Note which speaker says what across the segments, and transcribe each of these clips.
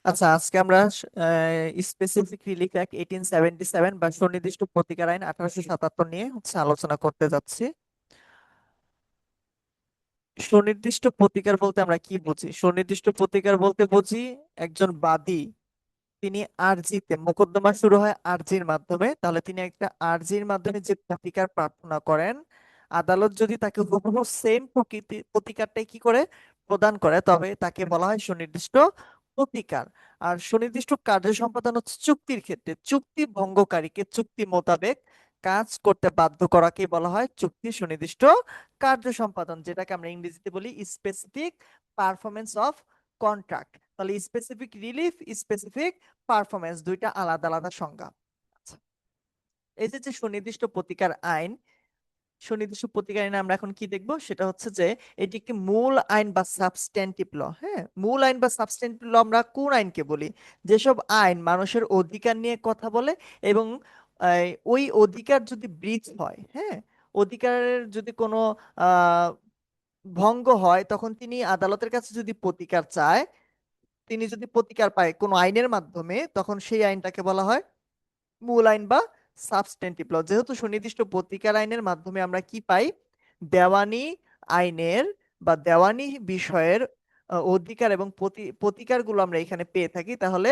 Speaker 1: আচ্ছা, আজকে আমরা স্পেসিফিক রিলিফ অ্যাক্ট 1877 বা সুনির্দিষ্ট প্রতিকার আইন 1877 নিয়ে আলোচনা করতে যাচ্ছি। সুনির্দিষ্ট প্রতিকার বলতে আমরা কি বুঝি? সুনির্দিষ্ট প্রতিকার বলতে বুঝি একজন বাদী, তিনি আরজিতে, মোকদ্দমা শুরু হয় আরজির মাধ্যমে, তাহলে তিনি একটা আরজির মাধ্যমে যে প্রতিকার প্রার্থনা করেন, আদালত যদি তাকে হুবহু সেম প্রতিকারটাই কি করে প্রদান করে, তবে তাকে বলা হয় সুনির্দিষ্ট প্রতিকার। আর সুনির্দিষ্ট কার্য সম্পাদন হচ্ছে চুক্তির ক্ষেত্রে চুক্তি ভঙ্গকারীকে চুক্তি মোতাবেক কাজ করতে বাধ্য করাকে বলা হয় চুক্তি সুনির্দিষ্ট কার্য সম্পাদন, যেটাকে আমরা ইংরেজিতে বলি স্পেসিফিক পারফরমেন্স অফ কন্ট্রাক্ট। তাহলে স্পেসিফিক রিলিফ, স্পেসিফিক পারফরমেন্স, দুইটা আলাদা আলাদা সংজ্ঞা। আচ্ছা, এই যে যে সুনির্দিষ্ট প্রতিকার আইন, সুনির্দিষ্ট প্রতিকার আইনে আমরা এখন কি দেখব সেটা হচ্ছে যে এটি একটি মূল আইন বা সাবস্ট্যান্টিভ ল। হ্যাঁ, মূল আইন বা সাবস্ট্যান্টিভ ল আমরা কোন আইনকে বলি? যেসব আইন মানুষের অধিকার নিয়ে কথা বলে এবং ওই অধিকার যদি ব্রিচ হয়, হ্যাঁ, অধিকারের যদি কোনো আহ ভঙ্গ হয়, তখন তিনি আদালতের কাছে যদি প্রতিকার চায়, তিনি যদি প্রতিকার পায় কোনো আইনের মাধ্যমে, তখন সেই আইনটাকে বলা হয় মূল আইন বা সাবস্টেন্টিভ ল। যেহেতু সুনির্দিষ্ট প্রতিকার আইনের মাধ্যমে আমরা কি পাই, দেওয়ানি আইনের বা দেওয়ানি বিষয়ের অধিকার এবং প্রতিকারগুলো আমরা এখানে পেয়ে থাকি, তাহলে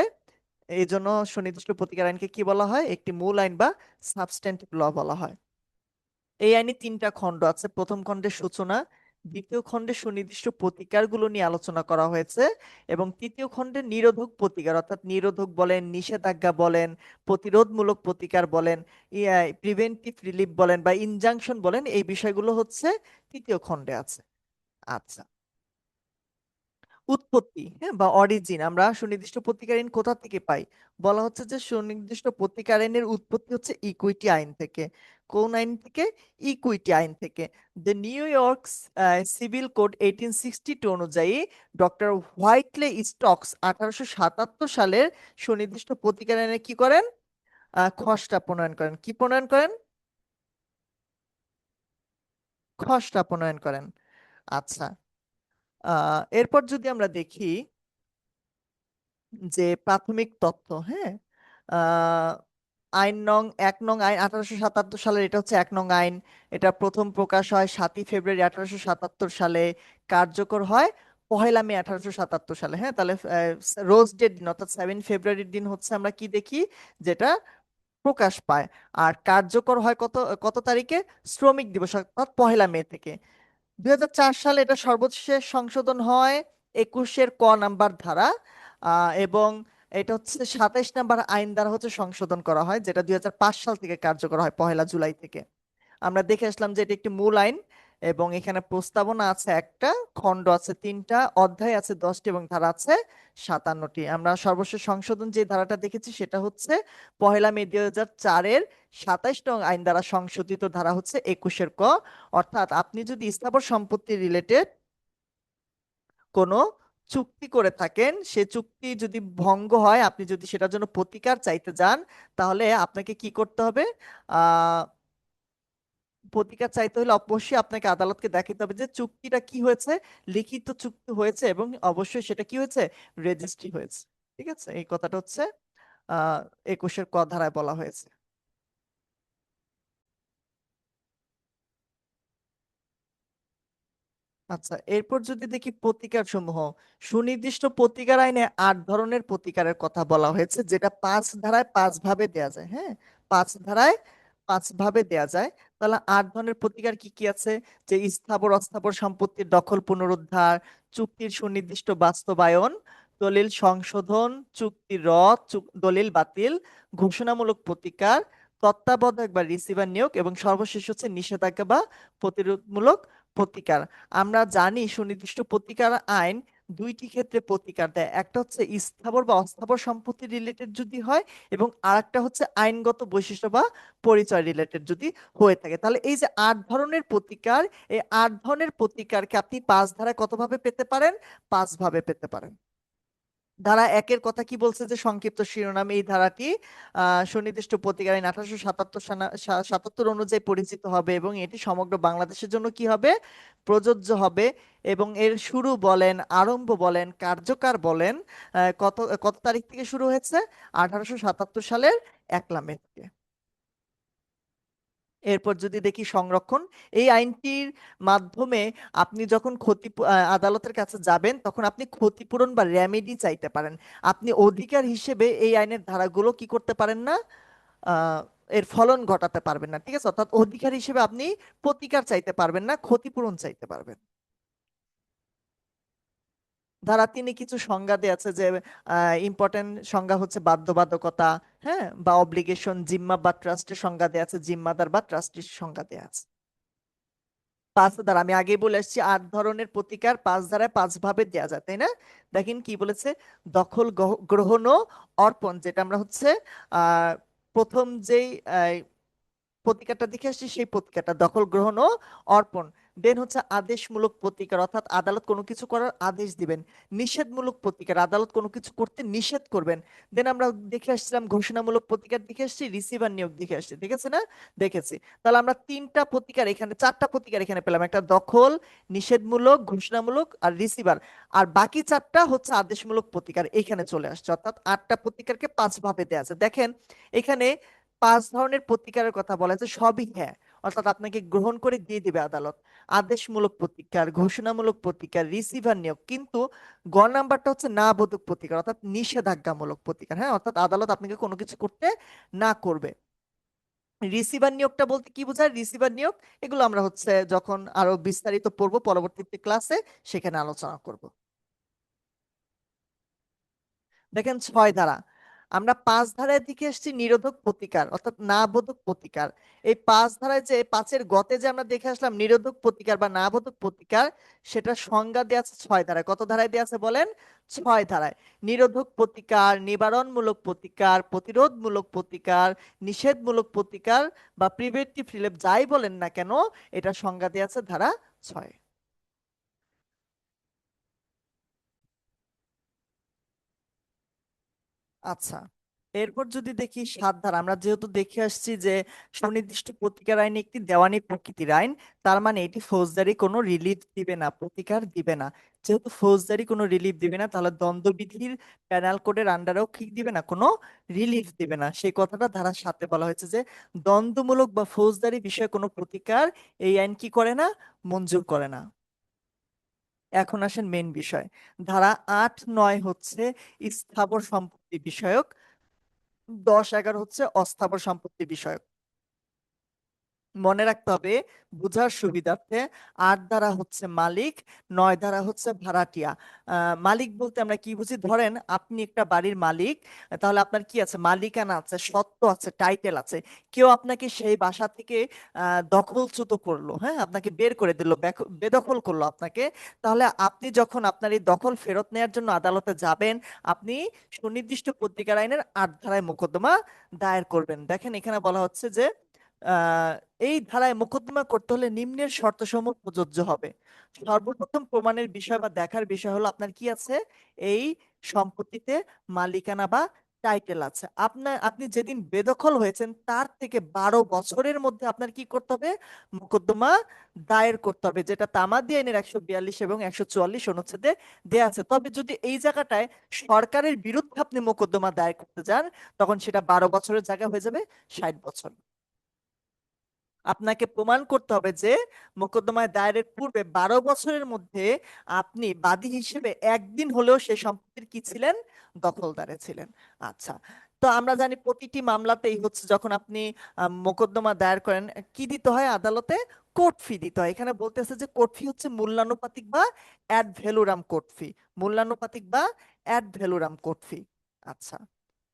Speaker 1: এই জন্য সুনির্দিষ্ট প্রতিকার আইনকে কি বলা হয়? একটি মূল আইন বা সাবস্টেন্টিভ ল বলা হয়। এই আইনে তিনটা খণ্ড আছে। প্রথম খণ্ডের সূচনা, দ্বিতীয় খণ্ডে সুনির্দিষ্ট প্রতিকারগুলো নিয়ে আলোচনা করা হয়েছে, এবং তৃতীয় খণ্ডে নিরোধক প্রতিকার, অর্থাৎ নিরোধক বলেন, নিষেধাজ্ঞা বলেন, প্রতিরোধমূলক প্রতিকার বলেন, প্রিভেন্টিভ রিলিফ বলেন বা ইনজাংশন বলেন, এই বিষয়গুলো হচ্ছে তৃতীয় খণ্ডে আছে। আচ্ছা, উৎপত্তি, হ্যাঁ, বা অরিজিন, আমরা সুনির্দিষ্ট প্রতিকার আইন কোথা থেকে পাই? বলা হচ্ছে যে সুনির্দিষ্ট প্রতিকার আইনের উৎপত্তি হচ্ছে ইকুইটি আইন থেকে। কোন আইন থেকে? ইকুইটি আইন থেকে। The new York civil code 1862 অনুযায়ী ডক্টর হোয়াইটলে স্টক্স 1877 সালের সুনির্দিষ্ট প্রতিকার আইনে কি করেন? খসড়া প্রণয়ন করেন। কি প্রণয়ন করেন? খসড়া প্রণয়ন করেন। আচ্ছা, এরপর যদি আমরা দেখি যে প্রাথমিক তথ্য, হ্যাঁ, আহ, আইন নং 1 নং আইন 1877 সালের, এটা হচ্ছে 1 নং আইন। এটা প্রথম প্রকাশ হয় 7ই ফেব্রুয়ারি 1877 সালে, কার্যকর হয় 1 মে 1877 সালে। হ্যাঁ, তাহলে রোজ ডে দিন অর্থাৎ 7 ফেব্রুয়ারির দিন হচ্ছে আমরা কি দেখি, যেটা প্রকাশ পায়। আর কার্যকর হয় কত কত তারিখে? শ্রমিক দিবস অর্থাৎ 1 মে থেকে। 2004 সালে এটা সর্বশেষ সংশোধন হয় 21-এর ক নাম্বার ধারা, এবং এটা হচ্ছে 27 নাম্বার আইন দ্বারা হচ্ছে সংশোধন করা হয়, যেটা 2005 সাল থেকে কার্যকর হয় 1 জুলাই থেকে। আমরা দেখে আসলাম যে এটি একটি মূল আইন, এবং এখানে প্রস্তাবনা আছে একটা, খণ্ড আছে 3টা, অধ্যায় আছে 10টি এবং ধারা আছে 57টি। আমরা সর্বশেষ সংশোধন যে ধারাটা দেখেছি সেটা হচ্ছে 1 মে 2004-এর 27 নং আইন দ্বারা সংশোধিত ধারা হচ্ছে 21-এর ক। অর্থাৎ আপনি যদি স্থাবর সম্পত্তি রিলেটেড কোনো চুক্তি করে থাকেন, সে চুক্তি যদি ভঙ্গ হয়, আপনি যদি সেটার জন্য প্রতিকার চাইতে যান, তাহলে আপনাকে কি করতে হবে? আহ প্রতিকার চাইতে হলে অবশ্যই আপনাকে আদালতকে দেখাতে হবে যে চুক্তিটা কি হয়েছে, লিখিত চুক্তি হয়েছে, এবং অবশ্যই সেটা কি হয়েছে, রেজিস্ট্রি হয়েছে। ঠিক আছে, এই কথাটা হচ্ছে আহ 21-এর ক ধারায় বলা হয়েছে। আচ্ছা, এরপর যদি দেখি প্রতিকার সমূহ, সুনির্দিষ্ট প্রতিকার আইনে 8 ধরনের প্রতিকারের কথা বলা হয়েছে, যেটা 5 ধারায় 5 ভাবে দেয়া যায়। হ্যাঁ, 5 ধারায় 5 ভাবে দেয়া যায়। তাহলে 8 ধরনের প্রতিকার কি কি আছে? যে স্থাবর অস্থাবর সম্পত্তির দখল পুনরুদ্ধার, চুক্তির সুনির্দিষ্ট বাস্তবায়ন, দলিল সংশোধন, চুক্তি রদ, দলিল বাতিল, ঘোষণামূলক প্রতিকার, তত্ত্বাবধায়ক বা রিসিভার নিয়োগ, এবং সর্বশেষ হচ্ছে নিষেধাজ্ঞা বা প্রতিরোধমূলক প্রতিকার। আমরা জানি সুনির্দিষ্ট প্রতিকার আইন দুইটি ক্ষেত্রে প্রতিকার দেয়, একটা হচ্ছে স্থাবর বা অস্থাবর সম্পত্তি রিলেটেড যদি হয়, এবং আরেকটা হচ্ছে আইনগত বৈশিষ্ট্য বা পরিচয় রিলেটেড যদি হয়ে থাকে। তাহলে এই যে 8 ধরনের প্রতিকার, এই 8 ধরনের প্রতিকারকে আপনি 5 ধারায় কতভাবে পেতে পারেন? 5 ভাবে পেতে পারেন। ধারা একের কথা কি বলছে যে সংক্ষিপ্ত শিরোনাম এই ধারাটি সুনির্দিষ্ট প্রতিকার আইন 1877 অনুযায়ী পরিচিত হবে এবং এটি সমগ্র বাংলাদেশের জন্য কি হবে, প্রযোজ্য হবে। এবং এর শুরু বলেন, আরম্ভ বলেন, কার্যকার বলেন কত কত তারিখ থেকে শুরু হয়েছে? 1877 সালের 1 মে থেকে। এরপর যদি দেখি সংরক্ষণ, এই আইনটির মাধ্যমে আপনি যখন আদালতের কাছে যাবেন তখন আপনি ক্ষতিপূরণ বা রেমেডি চাইতে পারেন। আপনি অধিকার হিসেবে এই আইনের ধারাগুলো কি করতে পারেন না, আহ এর ফলন ঘটাতে পারবেন না, ঠিক আছে? অর্থাৎ অধিকার হিসেবে আপনি প্রতিকার চাইতে পারবেন না, ক্ষতিপূরণ চাইতে পারবেন। ধারা 3 কিছু সংজ্ঞা দেয়া আছে যে ইম্পর্টেন্ট সংজ্ঞা হচ্ছে বাধ্যবাধকতা, হ্যাঁ, বা অব্লিগেশন, জিম্মা বা ট্রাস্টের সংজ্ঞা দেয়া আছে, জিম্মাদার বা ট্রাস্টির সংজ্ঞা দেয়া আছে। 5 ধারা আমি আগেই বলে আসছি, 8 ধরনের প্রতিকার 5 ধারায় 5 ভাবে দেয়া যায়, তাই না? দেখেন কি বলেছে, দখল গ্রহণ ও অর্পণ, যেটা আমরা হচ্ছে আহ প্রথম যেই প্রতিকারটা দেখে আসছি, সেই প্রতিকারটা দখল গ্রহণ ও অর্পণ। দেন হচ্ছে আদেশমূলক প্রতিকার, অর্থাৎ আদালত কোনো কিছু করার আদেশ দিবেন। নিষেধমূলক প্রতিকার, আদালত কোনো কিছু করতে নিষেধ করবেন। দেন আমরা দেখে আসছিলাম ঘোষণামূলক প্রতিকার দেখে আসছি, রিসিভার নিয়োগ দেখে আসছি, ঠিক আছে না? দেখেছি। তাহলে আমরা 4টা প্রতিকার এখানে পেলাম, একটা দখল, নিষেধমূলক, ঘোষণামূলক আর রিসিভার। আর বাকি 4টা হচ্ছে আদেশমূলক প্রতিকার এখানে চলে আসছে, অর্থাৎ 8টা প্রতিকারকে 5 ভাবে দেওয়া আছে। দেখেন এখানে 5 ধরনের প্রতিকারের কথা বলা আছে, সবই হ্যাঁ, অর্থাৎ আপনাকে গ্রহণ করে দিয়ে দিবে আদালত। আদেশমূলক প্রতিকার, ঘোষণামূলক প্রতিকার, রিসিভার নিয়োগ। কিন্তু নাম্বারটা হচ্ছে না বোধক প্রতিকার, অর্থাৎ নিষেধাজ্ঞামূলক প্রতিকার, হ্যাঁ, অর্থাৎ আদালত আপনাকে কোনো কিছু করতে না করবে। রিসিভার নিয়োগটা বলতে কি বোঝায়? রিসিভার নিয়োগ এগুলো আমরা হচ্ছে যখন আরো বিস্তারিত পড়বো পরবর্তীতে ক্লাসে, সেখানে আলোচনা করব। দেখেন 6 ধারা, আমরা 5 ধারায় দিকে এসেছি নিরোধক প্রতিকার অর্থাৎ না বোধক প্রতিকার। এই 5 ধারায় যে 5-এর যে আমরা দেখে আসলাম নিরোধক প্রতিকার বা না বোধক প্রতিকার, সেটা সংজ্ঞা দেওয়া আছে 6 ধারায়। কত ধারায় দেওয়া আছে বলেন? 6 ধারায়। নিরোধক প্রতিকার, নিবারণমূলক প্রতিকার, প্রতিরোধমূলক প্রতিকার, নিষেধমূলক প্রতিকার বা প্রিভেন্টিভ রিলিফ, যাই বলেন না কেন, এটা সংজ্ঞা দেওয়া আছে ধারা 6। আচ্ছা, এরপর যদি দেখি 7 ধারা, আমরা যেহেতু দেখে আসছি যে সুনির্দিষ্ট প্রতিকার আইন একটি দেওয়ানি প্রকৃতির আইন, তার মানে এটি ফৌজদারি কোনো রিলিফ দিবে না, প্রতিকার দিবে না। যেহেতু ফৌজদারি কোনো রিলিফ দিবে না, তাহলে দ্বন্দ্ববিধির প্যানাল কোডের আন্ডারেও কি দিবে না, কোনো রিলিফ দিবে না। সেই কথাটা ধারা 7-এ বলা হয়েছে যে দ্বন্দ্বমূলক বা ফৌজদারি বিষয়ে কোনো প্রতিকার এই আইন কি করে না, মঞ্জুর করে না। এখন আসেন মেন বিষয়, ধারা 8, 9 হচ্ছে স্থাবর সম্পত্তি বিষয়ক, 10, 11 হচ্ছে অস্থাবর সম্পত্তি বিষয়ক। মনে রাখতে হবে বুঝার সুবিধার্থে, 8 ধারা হচ্ছে মালিক, 9 ধারা হচ্ছে ভাড়াটিয়া। মালিক বলতে আমরা কি বুঝি? ধরেন আপনি একটা বাড়ির মালিক, তাহলে আপনার কি আছে? মালিকানা আছে, সত্ত্ব আছে, টাইটেল আছে। কেউ আপনাকে সেই বাসা থেকে দখলচ্যুত করলো, হ্যাঁ, আপনাকে বের করে দিল, বেদখল করলো আপনাকে। তাহলে আপনি যখন আপনার এই দখল ফেরত নেওয়ার জন্য আদালতে যাবেন, আপনি সুনির্দিষ্ট প্রতিকার আইনের 8 ধারায় মোকদ্দমা দায়ের করবেন। দেখেন এখানে বলা হচ্ছে যে আহ এই ধারায় মোকদ্দমা করতে হলে নিম্নের শর্তসমূহ প্রযোজ্য হবে। সর্বপ্রথম প্রমাণের বিষয় বা দেখার বিষয় হলো আপনার কি আছে, এই সম্পত্তিতে মালিকানা বা টাইটেল আছে। আপনি যেদিন বেদখল হয়েছেন তার থেকে 12 বছরের মধ্যে আপনার কি করতে হবে, মোকদ্দমা দায়ের করতে হবে, যেটা তামাদি আইনের 142 এবং 144 অনুচ্ছেদে দেয়া আছে। তবে যদি এই জায়গাটায় সরকারের বিরুদ্ধে আপনি মোকদ্দমা দায়ের করতে যান, তখন সেটা 12 বছরের জায়গা হয়ে যাবে 60 বছর। আপনাকে প্রমাণ করতে হবে যে মোকদ্দমায় দায়েরের পূর্বে 12 বছরের মধ্যে আপনি বাদী হিসেবে একদিন হলেও সেই সম্পত্তির কি ছিলেন, দখলদারে ছিলেন। আচ্ছা, তো আমরা জানি প্রতিটি মামলাতেই হচ্ছে যখন আপনি মোকদ্দমা দায়ের করেন, কি দিতে হয় আদালতে? কোর্ট ফি দিতে হয়। এখানে বলতেছে যে কোর্ট ফি হচ্ছে মূল্যানুপাতিক বা অ্যাড ভ্যালুরাম কোর্ট ফি, মূল্যানুপাতিক বা অ্যাড ভ্যালুরাম কোর্ট ফি। আচ্ছা,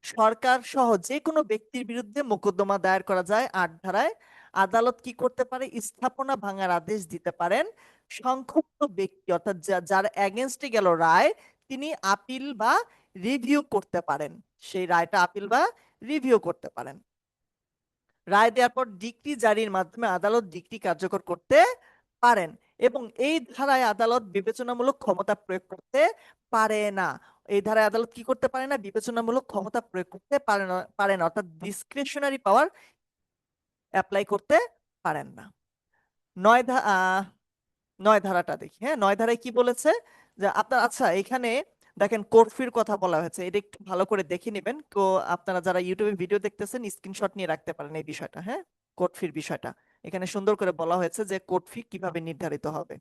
Speaker 1: সরকার সহ যে কোনো ব্যক্তির বিরুদ্ধে মোকদ্দমা দায়ের করা যায় 8 ধারায়। আদালত কি করতে পারে? স্থাপনা ভাঙার আদেশ দিতে পারেন। সংক্ষুব্ধ ব্যক্তি অর্থাৎ যার এগেনস্টে গেল রায়, তিনি আপিল বা রিভিউ করতে পারেন। সেই রায়টা আপিল বা রিভিউ করতে পারেন। রায় দেওয়ার পর ডিক্রি জারির মাধ্যমে আদালত ডিক্রি কার্যকর করতে পারেন। এবং এই ধারায় আদালত বিবেচনামূলক ক্ষমতা প্রয়োগ করতে পারে না। এই ধারায় আদালত কি করতে পারে না? বিবেচনামূলক ক্ষমতা প্রয়োগ করতে পারে না, অর্থাৎ ডিসক্রিশনারি পাওয়ার অ্যাপ্লাই করতে পারেন না। নয় ধা আহ, নয় ধারাটা দেখি। হ্যাঁ, নয় ধারায় কি বলেছে যে আপনার, আচ্ছা এখানে দেখেন কোর্ট ফির কথা বলা হয়েছে, এটা একটু ভালো করে দেখে নেবেন। তো আপনারা যারা ইউটিউবে ভিডিও দেখতেছেন স্ক্রিনশট নিয়ে রাখতে পারেন এই বিষয়টা। হ্যাঁ, কোর্ট ফির বিষয়টা এখানে সুন্দর করে বলা হয়েছে যে কোর্ট ফি কিভাবে নির্ধারিত হবে,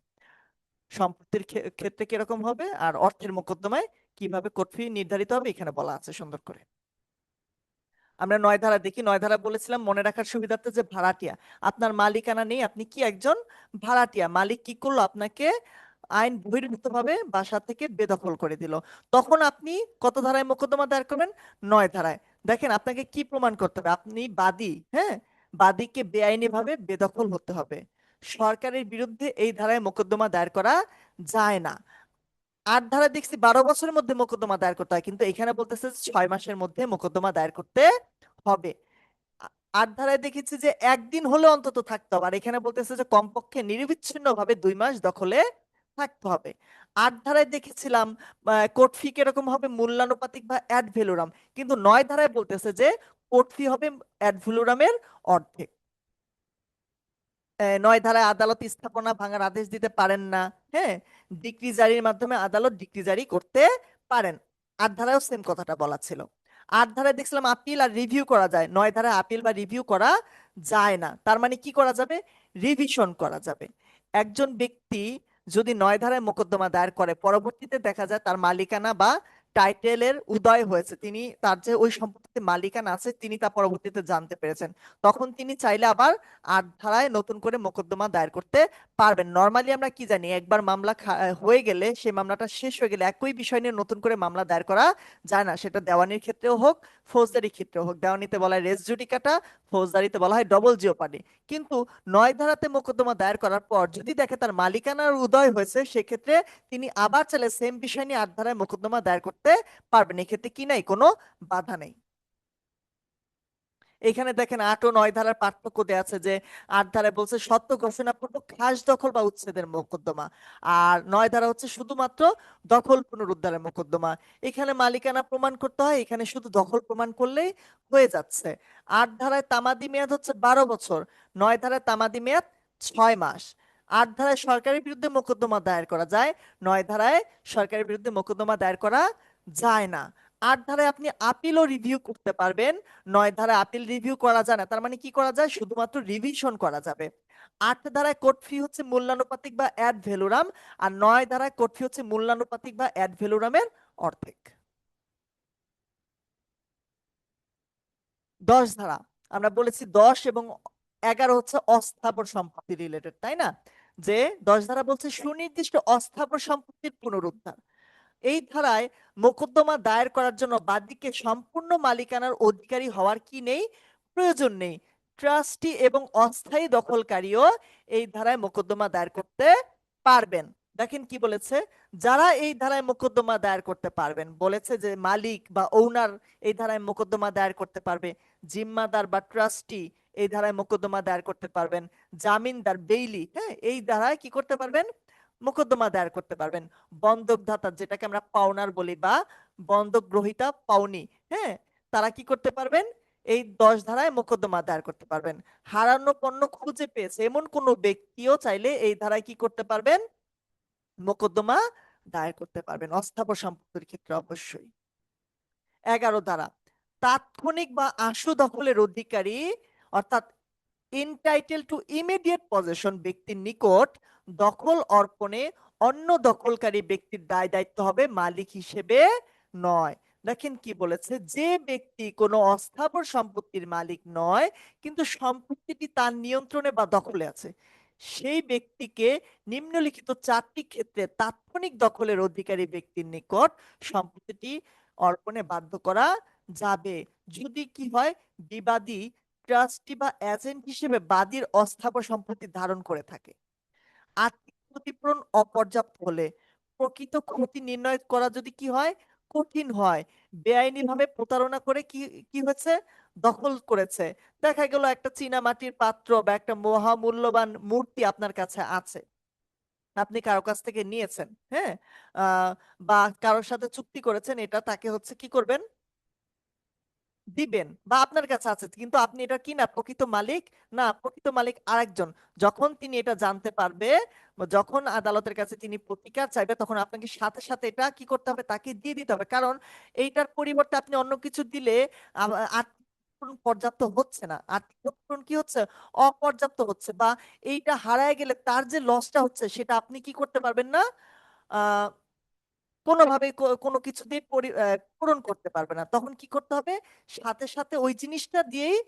Speaker 1: সম্পত্তির ক্ষেত্রে কিরকম হবে, আর অর্থের মোকদ্দমায় কিভাবে কোর্ট ফি নির্ধারিত হবে এখানে বলা আছে সুন্দর করে। আমরা নয় ধারা দেখি। নয় ধারা বলেছিলাম মনে রাখার সুবিধার্থে যে ভাড়াটিয়া, আপনার মালিকানা নেই, আপনি কি একজন ভাড়াটিয়া। মালিক কি করলো? আপনাকে আইন বহির্ভূত ভাবে বাসা থেকে বেদখল করে দিল। তখন আপনি কত ধারায় মোকদ্দমা দায়ের করবেন? নয় ধারায়। দেখেন আপনাকে কি প্রমাণ করতে হবে? আপনি বাদী। হ্যাঁ, বাদীকে বেআইনি ভাবে বেদখল হতে হবে। সরকারের বিরুদ্ধে এই ধারায় মোকদ্দমা দায়ের করা যায় না। আট ধারা দেখছি 12 বছরের মধ্যে মোকদ্দমা দায়ের করতে হয়, কিন্তু এখানে বলতেছে 6 মাসের মধ্যে মোকদ্দমা দায়ের করতে হবে। আ- আট ধারায় দেখেছি যে একদিন হলে অন্তত থাকতে হবে, আর এখানে বলতেছে যে কমপক্ষে নিরবিচ্ছিন্ন ভাবে 2 মাস দখলে থাকতে হবে। আট ধারায় দেখেছিলাম কোর্ট ফি কিরকম হবে? মূল্যানুপাতিক বা অ্যাড ভ্যালুরাম। কিন্তু নয় ধারায় বলতেছে যে কোর্ট ফি হবে অ্যাড ভ্যালুরামের অর্ধেক। নয় ধারায় আদালত স্থাপনা ভাঙার আদেশ দিতে পারেন না। হ্যাঁ, ডিক্রি জারির মাধ্যমে আদালত ডিক্রি জারি করতে পারেন। আট ধারায়ও সেম কথাটা বলা ছিল। আট ধারায় দেখছিলাম আপিল আর রিভিউ করা যায়, নয় ধারায় আপিল বা রিভিউ করা যায় না। তার মানে কি করা যাবে? রিভিশন করা যাবে। একজন ব্যক্তি যদি নয় ধারায় মোকদ্দমা দায়ের করে, পরবর্তীতে দেখা যায় তার মালিকানা বা টাইটেলের উদয় হয়েছে, তিনি তার যে ওই সম্পত্তিতে মালিকানা আছে তিনি তা পরবর্তীতে জানতে পেরেছেন, তখন তিনি চাইলে আবার আট ধারায় নতুন করে মোকদ্দমা দায়ের করতে পারবেন। নর্মালি আমরা কি জানি, একবার মামলা হয়ে গেলে, সেই মামলাটা শেষ হয়ে গেলে একই বিষয় নিয়ে নতুন করে মামলা দায়ের করা যায় না। সেটা দেওয়ানির ক্ষেত্রেও হোক, ফৌজদারি ক্ষেত্রেও হোক। দেওয়ানিতে বলা হয় রেস জুডিকাটা, ফৌজদারিতে বলা হয় ডবল জিওপার্ডি। কিন্তু নয় ধারাতে মোকদ্দমা দায়ের করার পর যদি দেখে তার মালিকানার উদয় হয়েছে, সেক্ষেত্রে তিনি আবার চাইলে সেম বিষয় নিয়ে আট ধারায় মোকদ্দমা দায়ের করতে পারবেন। এক্ষেত্রে কি নাই, কোনো বাধা নেই। এখানে দেখেন আট ও নয় ধারার পার্থক্য দেয়া আছে যে আট ধারায় বলছে সত্য ঘোষণাপূর্বক খাস দখল বা উচ্ছেদের মোকদ্দমা, আর নয় ধারা হচ্ছে শুধুমাত্র দখল পুনরুদ্ধারের মোকদ্দমা। এখানে মালিকানা প্রমাণ করতে হয়, এখানে শুধু দখল প্রমাণ করলেই হয়ে যাচ্ছে। আট ধারায় তামাদি মেয়াদ হচ্ছে 12 বছর, নয় ধারায় তামাদি মেয়াদ 6 মাস। আট ধারায় সরকারের বিরুদ্ধে মোকদ্দমা দায়ের করা যায়, নয় ধারায় সরকারের বিরুদ্ধে মোকদ্দমা দায়ের করা যায় না। আট ধারায় আপনি আপিলও রিভিউ করতে পারবেন, নয় ধারায় আপিল রিভিউ করা যায় না। তার মানে কি করা যায়? শুধুমাত্র রিভিশন করা যাবে। আট ধারায় কোর্ট ফি হচ্ছে মূল্যানুপাতিক বা অ্যাড ভ্যালুরাম, আর নয় ধারায় কোর্ট ফি হচ্ছে মূল্যানুপাতিক বা অ্যাড ভ্যালুরামের অর্ধেক। 10 ধারা আমরা বলেছি 10 এবং 11 হচ্ছে অস্থাবর সম্পত্তি রিলেটেড, তাই না? যে 10 ধারা বলছে সুনির্দিষ্ট অস্থাবর সম্পত্তির পুনরুদ্ধার। এই ধারায় মোকদ্দমা দায়ের করার জন্য বাদীকে সম্পূর্ণ মালিকানার অধিকারী হওয়ার কি নেই? প্রয়োজন নেই। ট্রাস্টি এবং অস্থায়ী দখলকারীও এই ধারায় মোকদ্দমা দায়ের করতে পারবেন। দেখেন কি বলেছে, যারা এই ধারায় মোকদ্দমা দায়ের করতে পারবেন, বলেছে যে মালিক বা ওনার এই ধারায় মোকদ্দমা দায়ের করতে পারবে, জিম্মাদার বা ট্রাস্টি এই ধারায় মোকদ্দমা দায়ের করতে পারবেন, জামিনদার বেইলি, হ্যাঁ, এই ধারায় কি করতে পারবেন? মোকদ্দমা দায়ের করতে পারবেন। বন্ধকদাতা, যেটাকে আমরা পাওনার বলি, বা বন্ধক গ্রহীতা পাওনি, হ্যাঁ, তারা কি করতে পারবেন? এই 10 ধারায় মোকদ্দমা দায়ের করতে পারবেন। হারানো পণ্য খুঁজে পেয়েছে এমন কোনো ব্যক্তিও চাইলে এই ধারায় কি করতে পারবেন? মোকদ্দমা দায়ের করতে পারবেন, অস্থাবর সম্পত্তির ক্ষেত্রে অবশ্যই। 11 ধারা তাৎক্ষণিক বা আশু দখলের অধিকারী, অর্থাৎ ইনটাইটেল টু ইমিডিয়েট পজেশন ব্যক্তির নিকট দখল অর্পণে অন্য দখলকারী ব্যক্তির দায় দায়িত্ব হবে মালিক হিসেবে নয়। দেখেন কি বলেছে, যে ব্যক্তি কোনো অস্থাবর সম্পত্তির মালিক নয় কিন্তু সম্পত্তিটি তার নিয়ন্ত্রণে বা দখলে আছে, সেই ব্যক্তিকে নিম্নলিখিত 4টি ক্ষেত্রে তাৎক্ষণিক দখলের অধিকারী ব্যক্তির নিকট সম্পত্তিটি অর্পণে বাধ্য করা যাবে। যদি কি হয়? বিবাদী ট্রাস্টি বা এজেন্ট হিসেবে বাদীর অস্থাবর সম্পত্তি ধারণ করে থাকে, আর্থিক ক্ষতিপূরণ অপর্যাপ্ত হলে, প্রকৃত ক্ষতি নির্ণয় করা যদি কি হয়? কঠিন হয়, বেআইনি ভাবে প্রতারণা করে কি কি হয়েছে? দখল করেছে। দেখা গেল একটা চীনা মাটির পাত্র বা একটা মহামূল্যবান মূর্তি আপনার কাছে আছে, আপনি কারো কাছ থেকে নিয়েছেন, হ্যাঁ, বা কারোর সাথে চুক্তি করেছেন, এটা তাকে হচ্ছে কি করবেন, দিবেন, বা আপনার কাছে আছে কিন্তু আপনি এটা কি না প্রকৃত মালিক, না প্রকৃত মালিক আরেকজন। যখন তিনি এটা জানতে পারবে, বা যখন আদালতের কাছে তিনি প্রতিকার চাইবে, তখন আপনাকে সাথে সাথে এটা কি করতে হবে, তাকে দিয়ে দিতে হবে। কারণ এইটার পরিবর্তে আপনি অন্য কিছু দিলে আর্থিক ক্ষতিপূরণ পর্যাপ্ত হচ্ছে না, আর্থিক ক্ষতিপূরণ কি হচ্ছে, অপর্যাপ্ত হচ্ছে, বা এইটা হারায় গেলে তার যে লসটা হচ্ছে সেটা আপনি কি করতে পারবেন না, কোনোভাবে কোনো কিছু দিয়ে পূরণ করতে পারবে না। তখন কি করতে হবে, সাথে সাথে ওই জিনিসটা দিয়েই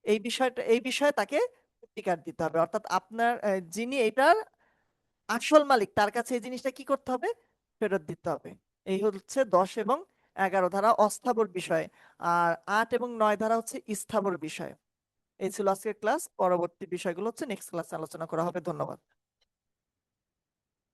Speaker 1: এই বিষয়ে তাকে প্রতিকার দিতে হবে। অর্থাৎ আপনার যিনি এটার আসল মালিক তার কাছে এই জিনিসটা কি করতে হবে, ফেরত দিতে হবে। এই হচ্ছে 10 এবং 11 ধারা অস্থাবর বিষয়, আর 8 এবং 9 ধারা হচ্ছে স্থাবর বিষয়। এই ছিল আজকের ক্লাস। পরবর্তী বিষয়গুলো হচ্ছে নেক্সট ক্লাসে আলোচনা করা হবে। ধন্যবাদ।